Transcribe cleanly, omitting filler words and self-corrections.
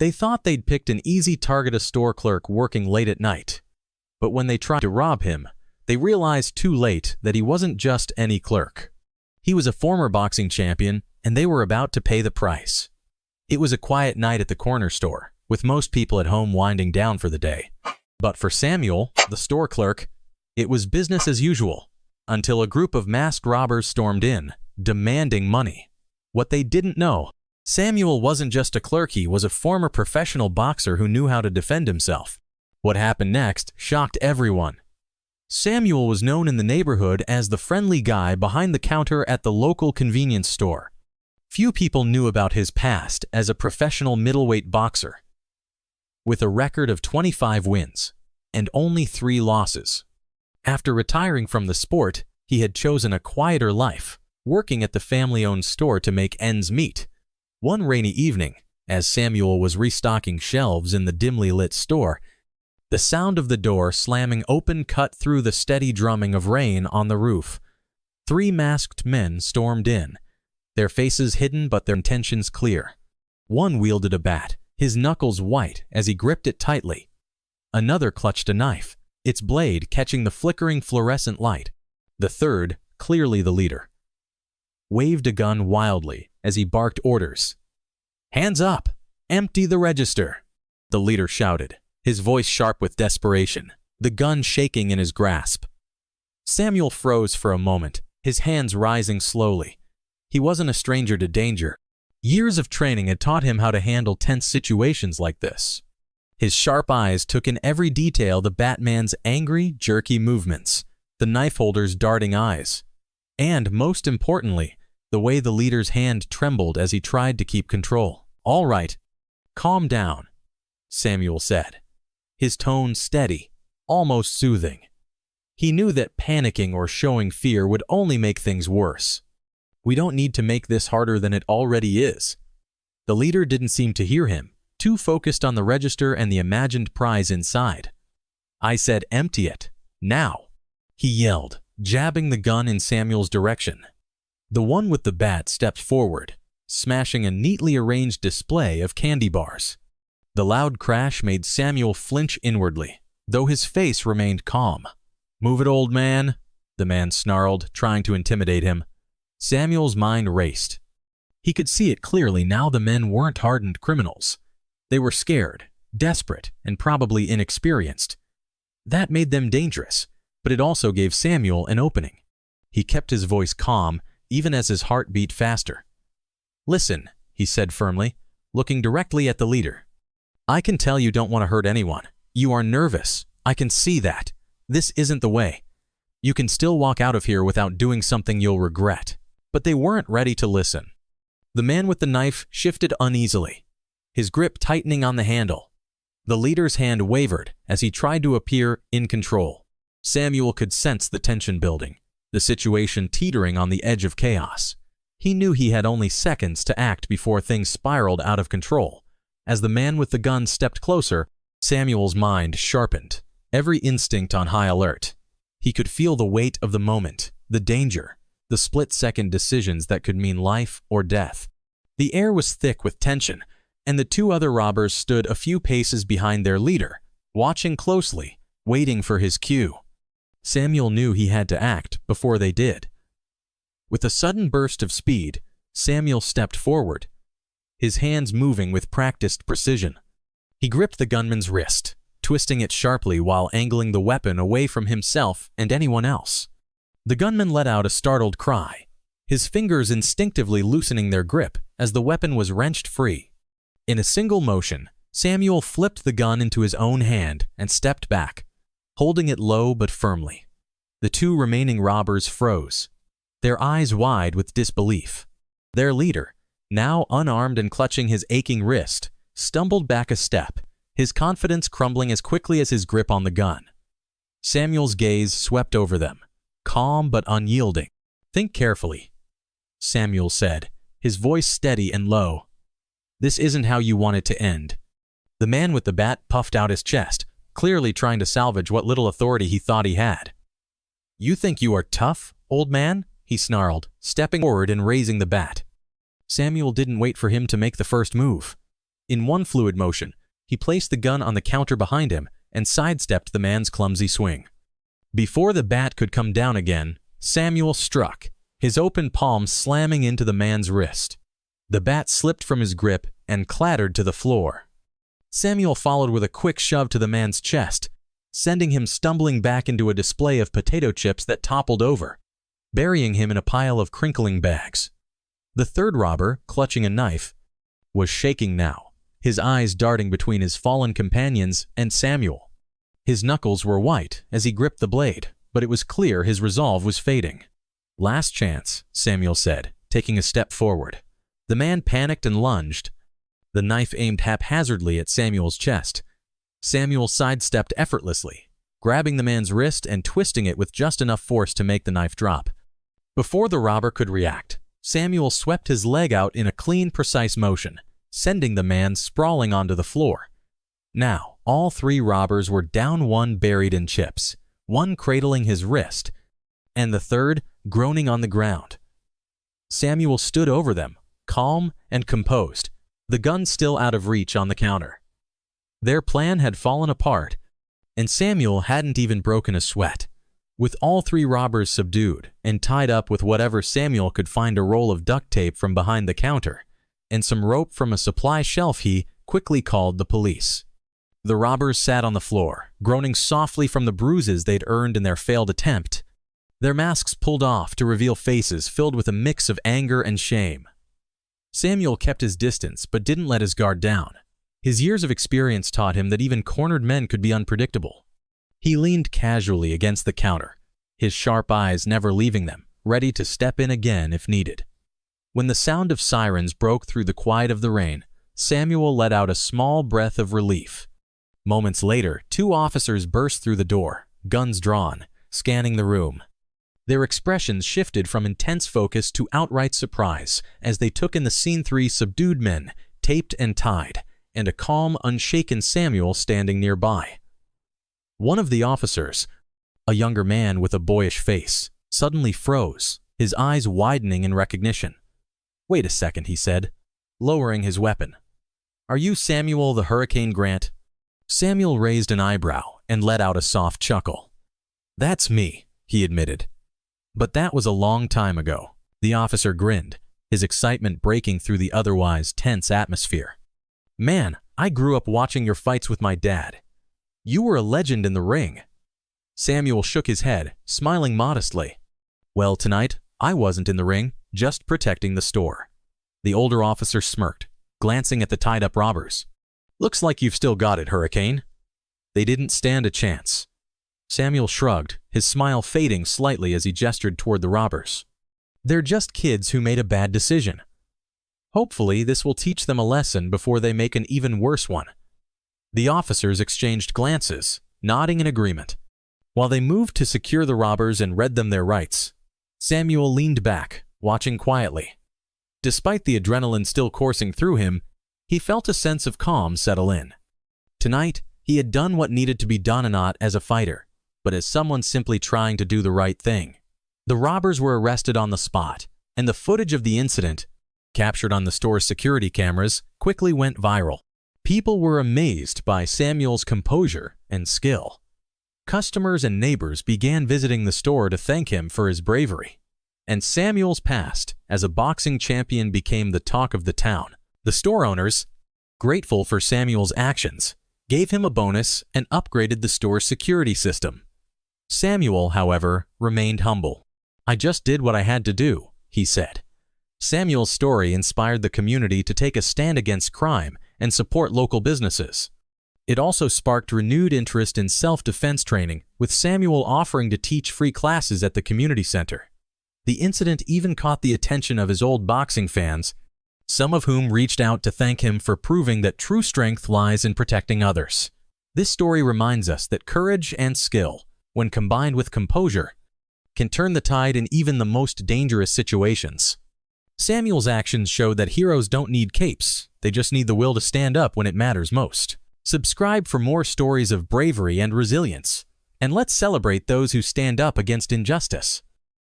They thought they'd picked an easy target, a store clerk working late at night. But when they tried to rob him, they realized too late that he wasn't just any clerk. He was a former boxing champion, and they were about to pay the price. It was a quiet night at the corner store, with most people at home winding down for the day. But for Samuel, the store clerk, it was business as usual, until a group of masked robbers stormed in, demanding money. What they didn't know, Samuel wasn't just a clerk, he was a former professional boxer who knew how to defend himself. What happened next shocked everyone. Samuel was known in the neighborhood as the friendly guy behind the counter at the local convenience store. Few people knew about his past as a professional middleweight boxer. With a record of 25 wins and only 3 losses. After retiring from the sport, he had chosen a quieter life, working at the family-owned store to make ends meet. One rainy evening, as Samuel was restocking shelves in the dimly lit store, the sound of the door slamming open cut through the steady drumming of rain on the roof. 3 masked men stormed in, their faces hidden but their intentions clear. One wielded a bat, his knuckles white as he gripped it tightly. Another clutched a knife, its blade catching the flickering fluorescent light. The third, clearly the leader, waved a gun wildly as he barked orders. "Hands up! Empty the register!" the leader shouted, his voice sharp with desperation, the gun shaking in his grasp. Samuel froze for a moment, his hands rising slowly. He wasn't a stranger to danger. Years of training had taught him how to handle tense situations like this. His sharp eyes took in every detail, the Batman's angry, jerky movements, the knife holder's darting eyes, and, most importantly, the way the leader's hand trembled as he tried to keep control. "All right, calm down," Samuel said, his tone steady, almost soothing. He knew that panicking or showing fear would only make things worse. "We don't need to make this harder than it already is." The leader didn't seem to hear him, too focused on the register and the imagined prize inside. "I said empty it, now," he yelled, jabbing the gun in Samuel's direction. The one with the bat stepped forward, smashing a neatly arranged display of candy bars. The loud crash made Samuel flinch inwardly, though his face remained calm. "Move it, old man," the man snarled, trying to intimidate him. Samuel's mind raced. He could see it clearly now. The men weren't hardened criminals. They were scared, desperate, and probably inexperienced. That made them dangerous, but it also gave Samuel an opening. He kept his voice calm, even as his heart beat faster. "Listen," he said firmly, looking directly at the leader. "I can tell you don't want to hurt anyone. You are nervous. I can see that. This isn't the way. You can still walk out of here without doing something you'll regret." But they weren't ready to listen. The man with the knife shifted uneasily, his grip tightening on the handle. The leader's hand wavered as he tried to appear in control. Samuel could sense the tension building, the situation teetering on the edge of chaos. He knew he had only seconds to act before things spiraled out of control. As the man with the gun stepped closer, Samuel's mind sharpened, every instinct on high alert. He could feel the weight of the moment, the danger, the split-second decisions that could mean life or death. The air was thick with tension, and the 2 other robbers stood a few paces behind their leader, watching closely, waiting for his cue. Samuel knew he had to act before they did. With a sudden burst of speed, Samuel stepped forward, his hands moving with practiced precision. He gripped the gunman's wrist, twisting it sharply while angling the weapon away from himself and anyone else. The gunman let out a startled cry, his fingers instinctively loosening their grip as the weapon was wrenched free. In a single motion, Samuel flipped the gun into his own hand and stepped back, holding it low but firmly. The 2 remaining robbers froze, their eyes wide with disbelief. Their leader, now unarmed and clutching his aching wrist, stumbled back a step, his confidence crumbling as quickly as his grip on the gun. Samuel's gaze swept over them, calm but unyielding. "Think carefully," Samuel said, his voice steady and low. "This isn't how you want it to end." The man with the bat puffed out his chest, clearly trying to salvage what little authority he thought he had. "You think you are tough, old man?" he snarled, stepping forward and raising the bat. Samuel didn't wait for him to make the first move. In one fluid motion, he placed the gun on the counter behind him and sidestepped the man's clumsy swing. Before the bat could come down again, Samuel struck, his open palm slamming into the man's wrist. The bat slipped from his grip and clattered to the floor. Samuel followed with a quick shove to the man's chest, sending him stumbling back into a display of potato chips that toppled over, burying him in a pile of crinkling bags. The third robber, clutching a knife, was shaking now, his eyes darting between his fallen companions and Samuel. His knuckles were white as he gripped the blade, but it was clear his resolve was fading. "Last chance," Samuel said, taking a step forward. The man panicked and lunged, the knife aimed haphazardly at Samuel's chest. Samuel sidestepped effortlessly, grabbing the man's wrist and twisting it with just enough force to make the knife drop. Before the robber could react, Samuel swept his leg out in a clean, precise motion, sending the man sprawling onto the floor. Now, all three robbers were down, one buried in chips, one cradling his wrist, and the third groaning on the ground. Samuel stood over them, calm and composed, the gun still out of reach on the counter. Their plan had fallen apart, and Samuel hadn't even broken a sweat. With all three robbers subdued and tied up with whatever Samuel could find, a roll of duct tape from behind the counter and some rope from a supply shelf, he quickly called the police. The robbers sat on the floor, groaning softly from the bruises they'd earned in their failed attempt, their masks pulled off to reveal faces filled with a mix of anger and shame. Samuel kept his distance but didn't let his guard down. His years of experience taught him that even cornered men could be unpredictable. He leaned casually against the counter, his sharp eyes never leaving them, ready to step in again if needed. When the sound of sirens broke through the quiet of the rain, Samuel let out a small breath of relief. Moments later, two officers burst through the door, guns drawn, scanning the room. Their expressions shifted from intense focus to outright surprise as they took in the scene: three subdued men, taped and tied, and a calm, unshaken Samuel standing nearby. One of the officers, a younger man with a boyish face, suddenly froze, his eyes widening in recognition. "Wait a second," he said, lowering his weapon. "Are you Samuel the Hurricane Grant?" Samuel raised an eyebrow and let out a soft chuckle. "That's me," he admitted. "But that was a long time ago." The officer grinned, his excitement breaking through the otherwise tense atmosphere. "Man, I grew up watching your fights with my dad. You were a legend in the ring." Samuel shook his head, smiling modestly. "Well, tonight, I wasn't in the ring, just protecting the store." The older officer smirked, glancing at the tied-up robbers. "Looks like you've still got it, Hurricane." They didn't stand a chance. Samuel shrugged, his smile fading slightly as he gestured toward the robbers. "They're just kids who made a bad decision. Hopefully, this will teach them a lesson before they make an even worse one." The officers exchanged glances, nodding in agreement. While they moved to secure the robbers and read them their rights, Samuel leaned back, watching quietly. Despite the adrenaline still coursing through him, he felt a sense of calm settle in. Tonight, he had done what needed to be done, not as a fighter, but as someone simply trying to do the right thing. The robbers were arrested on the spot, and the footage of the incident, captured on the store's security cameras, quickly went viral. People were amazed by Samuel's composure and skill. Customers and neighbors began visiting the store to thank him for his bravery. And Samuel's past as a boxing champion became the talk of the town. The store owners, grateful for Samuel's actions, gave him a bonus and upgraded the store's security system. Samuel, however, remained humble. "I just did what I had to do," he said. Samuel's story inspired the community to take a stand against crime and support local businesses. It also sparked renewed interest in self-defense training, with Samuel offering to teach free classes at the community center. The incident even caught the attention of his old boxing fans, some of whom reached out to thank him for proving that true strength lies in protecting others. This story reminds us that courage and skill, when combined with composure, can turn the tide in even the most dangerous situations. Samuel's actions showed that heroes don't need capes, they just need the will to stand up when it matters most. Subscribe for more stories of bravery and resilience, and let's celebrate those who stand up against injustice.